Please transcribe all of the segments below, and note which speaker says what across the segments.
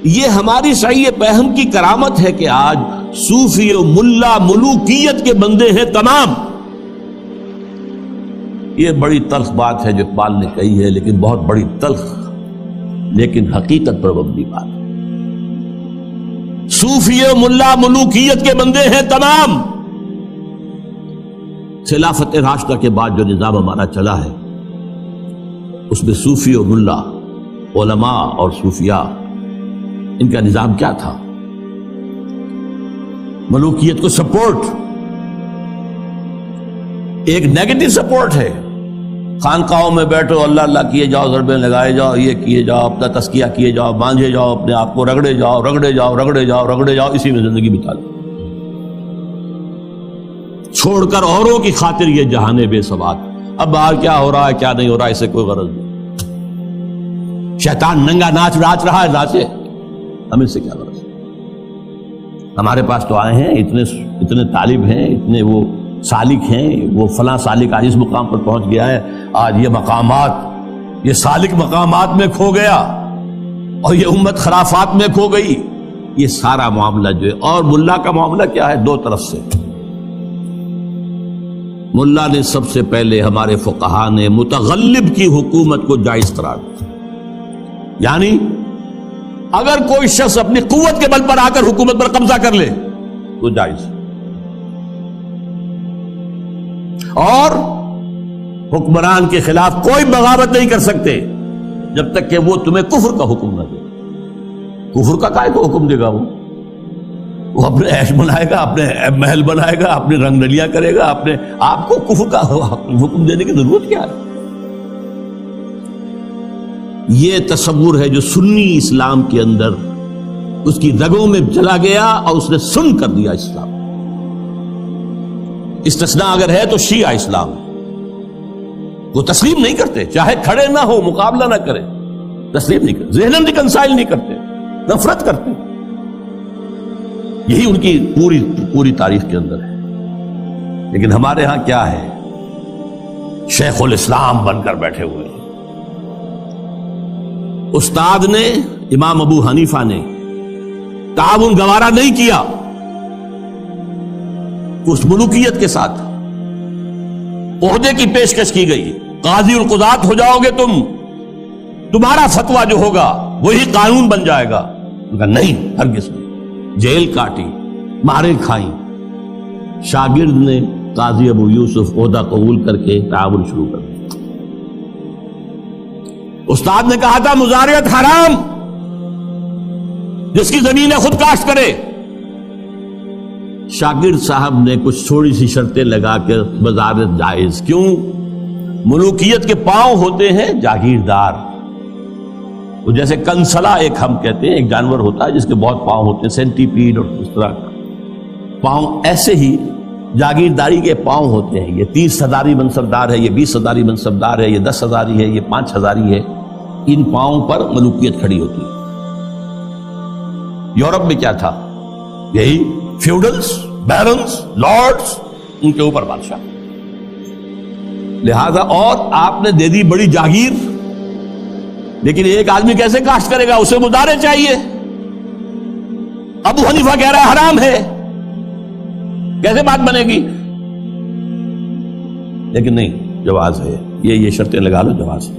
Speaker 1: یہ ہماری صحیح فہم کی کرامت ہے کہ آج صوفی و ملا ملوکیت کے بندے ہیں تمام. یہ بڑی تلخ بات ہے جو اقبال نے کہی ہے، لیکن بہت بڑی تلخ لیکن حقیقت پر مبنی بات ہے. صوفی و ملا ملوکیت کے بندے ہیں تمام. خلافت راشدہ کے بعد جو نظام ہمارا چلا ہے اس میں صوفی و ملا، علماء اور صوفیاء، ان کا نظام کیا تھا؟ ملوکیت کو سپورٹ، ایک نیگیٹو سپورٹ ہے. خانقاہوں میں بیٹھو، اللہ اللہ کیے جاؤ، ضربیں لگائے جاؤ، یہ کیے جاؤ، اپنا تزکیہ کیے جاؤ، مانجے جاؤ، اپنے آپ کو رگڑے جاؤ رگڑے جاؤ رگڑے جاؤ رگڑے جاؤ، اسی میں زندگی بتا دو، چھوڑ کر اوروں کی خاطر یہ جہانے بے ثبات. اب باہر کیا ہو رہا ہے کیا نہیں ہو رہا ہے اسے کوئی غرض نہیں. شیطان ننگا ناچ رہا ہے، ناچے، ہمیں سے کیا غرض. ہمارے پاس تو آئے ہیں اتنے طالب ہیں، اتنے وہ سالک ہیں، وہ فلاں سالک آج اس مقام پر پہنچ گیا ہے، آج یہ مقامات، یہ سالک مقامات میں کھو گیا اور یہ امت خرافات میں کھو گئی. یہ سارا معاملہ جو ہے، اور ملا کا معاملہ کیا ہے؟ دو طرف سے. ملا نے سب سے پہلے، ہمارے فقہا نے متغلب کی حکومت کو جائز قرار دیا. یعنی اگر کوئی شخص اپنی قوت کے بل پر آ کر حکومت پر قبضہ کر لے تو جائز، اور حکمران کے خلاف کوئی بغاوت نہیں کر سکتے جب تک کہ وہ تمہیں کفر کا حکم نہ دے. کفر کا کائے کو حکم دے گا؟ وہ اپنے عیش بنائے گا، اپنے محل بنائے گا، اپنی رنگ رلیاں کرے گا، اپنے آپ کو کفر کا حکم دینے کی ضرورت کیا ہے؟ یہ تصور ہے جو سنی اسلام کے اندر اس کی رگوں میں چلا گیا اور اس نے سن کر دیا اسلام. استثناء اگر ہے تو شیعہ اسلام، وہ تسلیم نہیں کرتے، چاہے کھڑے نہ ہو، مقابلہ نہ کرے، تسلیم نہیں کرتے، ذہناً ریکنسائل نہیں کرتے، نفرت کرتے. یہی ان کی پوری تاریخ کے اندر ہے. لیکن ہمارے ہاں کیا ہے؟ شیخ الاسلام بن کر بیٹھے ہوئے ہیں. استاد نے، امام ابو حنیفہ نے تعاون گوارا نہیں کیا اس ملوکیت کے ساتھ. عہدے کی پیشکش کی گئی، قاضی القضات ہو جاؤ گے تم، تمہارا فتویٰ جو ہوگا وہی قانون بن جائے گا. نہیں، ہرگز نہیں. جیل کاٹی، مارے کھائیں. شاگرد نے قاضی ابو یوسف عہدہ قبول کر کے تعاون شروع کر دیا. استاد نے کہا تھا مزارعت حرام، جس کی زمین خود کاشت کرے. شاگرد صاحب نے کچھ تھوڑی سی شرطیں لگا کے مزارعت جائز. کیوں؟ ملوکیت کے پاؤں ہوتے ہیں جاگیردار. وہ جیسے کنسلا ایک ہم کہتے ہیں، ایک جانور ہوتا ہے جس کے بہت پاؤں ہوتے ہیں، سینٹی پیڈ اور اس طرح پاؤں، ایسے ہی جاگیرداری کے پاؤں ہوتے ہیں. یہ 30 ہزاری منصبدار ہے، یہ 20 ہزاری منصبدار ہے، یہ 10 ہزاری ہے، یہ 5 ہزاری ہے. ان پاؤں پر ملوکیت کھڑی ہوتی ہے. یورپ میں کیا تھا؟ یہی فیوڈلز، بیرنز، لارڈز، ان کے اوپر بادشاہ. لہذا اور آپ نے دے دی بڑی جاگیر، لیکن ایک آدمی کیسے کاشت کرے گا؟ اسے مزارع چاہیے. ابو حنیفہ کہہ رہا ہے حرام ہے، کیسے بات بنے گی؟ لیکن نہیں، جواز ہے. یہ شرطیں لگا لو، جواز ہے.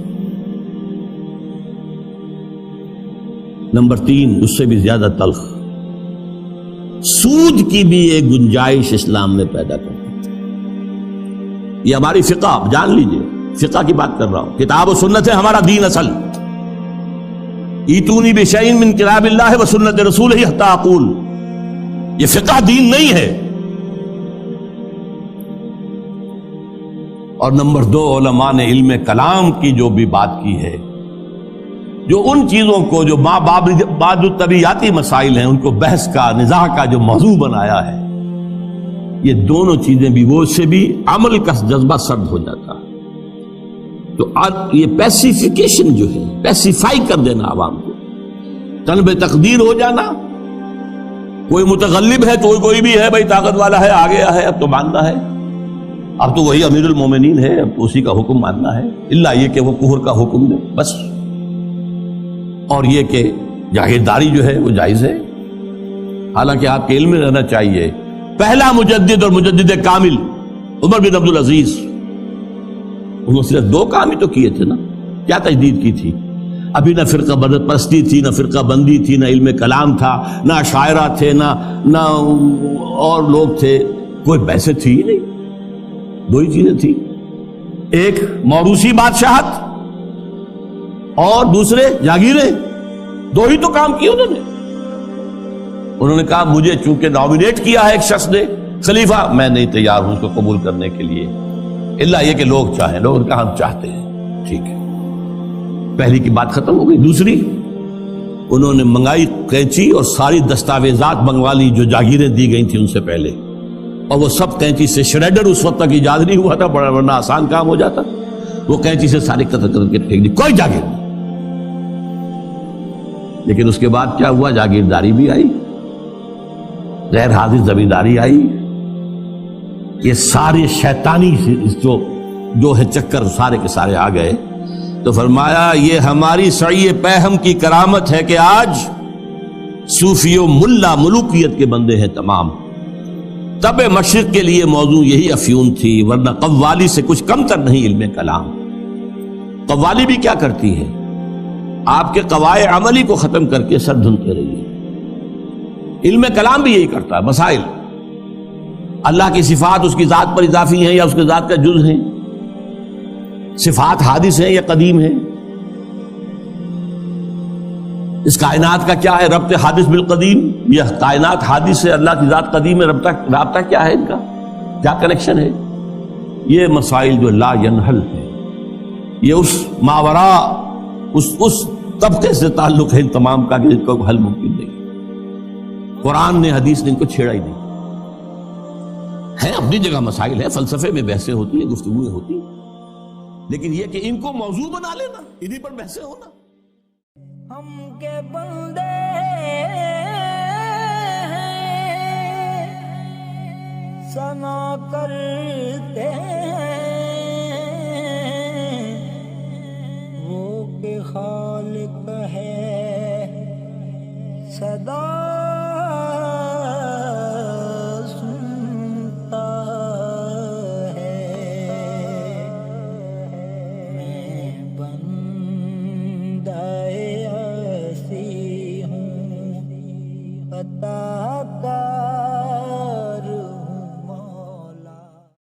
Speaker 1: نمبر 3، اس سے بھی زیادہ تلخ، سود کی بھی ایک گنجائش اسلام میں پیدا کر دی. یہ ہماری فقہ، آپ جان لیجئے، فقہ کی بات کر رہا ہوں. کتاب و سنت ہے ہمارا دین اصل. ایتونی بشیء من کتاب اللہ و سنت رسولہ حتی اقول. یہ فقہ دین نہیں ہے. اور نمبر 2، علماء نے علم کلام کی جو بھی بات کی ہے، جو ان چیزوں کو جو بعد الطبیعیاتی مسائل ہیں ان کو بحث کا، نزاع کا جو موضوع بنایا ہے، یہ دونوں چیزیں بھی، وہ سے بھی عمل کا جذبہ سرد ہو جاتا ہے. تو یہ پیسیفیکیشن جو ہے، پیسیفائی کر دینا عوام کو، طلب تقدیر ہو جانا. کوئی متغلب ہے تو کوئی بھی ہے بھائی، طاقت والا ہے، آ گیا ہے، اب تو ماننا ہے، اب تو وہی امیر المومنین ہے، اب تو اسی کا حکم ماننا ہے، الا یہ کہ وہ کفر کا حکم دے بس. اور یہ کہ جاگیرداری جو ہے وہ جائز ہے، حالانکہ آپ کے علم میں رہنا چاہیے۔ پہلا مجدد اور مجدد کامل عمر بن عبدالعزیز، انہوں نے صرف 2 کام ہی تو کیے تھے نا، کیا تجدید کی تھی؟ ابھی نہ فرقہ بدت پرستی تھی، نہ فرقہ بندی تھی، نہ علم کلام تھا، نہ شاعرہ تھے، نہ اور لوگ تھے، کوئی بحث تھی ہی نہیں۔ 2 ہی چیزیں تھی، ایک موروثی بادشاہت اور دوسرے جاگیریں، 2 ہی تو کام کیے انہوں نے کہا مجھے چونکہ نامینیٹ کیا ہے ایک شخص نے خلیفہ، میں نہیں تیار ہوں اس کو قبول کرنے کے لیے، الا یہ کہ لوگ چاہیں، لوگ نے کہا ہم چاہتے ہیں، ٹھیک ہے، پہلی کی بات ختم ہو گئی۔ دوسری، انہوں نے منگائی قینچی اور ساری دستاویزات منگوا لی جو جاگیریں دی گئی تھیں ان سے پہلے، اور وہ سب قینچی سے، شریڈر اس وقت تک ایجاد نہیں ہوا تھا، بڑا ورنہ آسان کام ہو جاتا، وہ قینچی سے ساری قطر کر کے پھینک دی، کوئی جاگیر نہیں۔ لیکن اس کے بعد کیا ہوا؟ جاگیرداری بھی آئی، غیر حاضر زمینداری آئی، یہ سارے شیطانی جو ہے چکر سارے کے سارے آ گئے۔ تو فرمایا یہ ہماری سعی پہم کی کرامت ہے کہ آج صوفی و ملا ملوکیت کے بندے ہیں تمام۔ طب مشرق کے لیے موضوع یہی افیون تھی، ورنہ قوالی سے کچھ کم تر نہیں علم کلام۔ قوالی بھی کیا کرتی ہے؟ آپ کے قواعد عملی کو ختم کر کے سر دھنتے رہیے۔ علم کلام بھی یہی کرتا ہے، مسائل، اللہ کی صفات اس کی ذات پر اضافی ہیں یا اس کی ذات کا جز ہیں، صفات حادث ہیں یا قدیم ہیں، اس کائنات کا کیا ہے ربط حادث بالقدیم، یہ کائنات حادث ہے، اللہ کی ذات قدیم ہے، رابطہ کیا ہے ان کا، کیا کنیکشن ہے؟ یہ مسائل جو لا ینحل ہے، یہ اس ماورا اس طبقے سے تعلق ہے ان تمام کا کہ ان کو حل ممکن نہیں۔ قرآن نے، حدیث نے ان کو چھیڑا ہی نہیں ہے۔ اپنی جگہ مسائل ہے، فلسفے میں بحثیں ہوتی ہیں، گفتگویں ہوتی ہیں، لیکن یہ کہ ان کو موضوع بنا لینا، انہی پر بحثیں ہونا۔
Speaker 2: ہم کے بندے ہیں، ثنا کرتے ہیں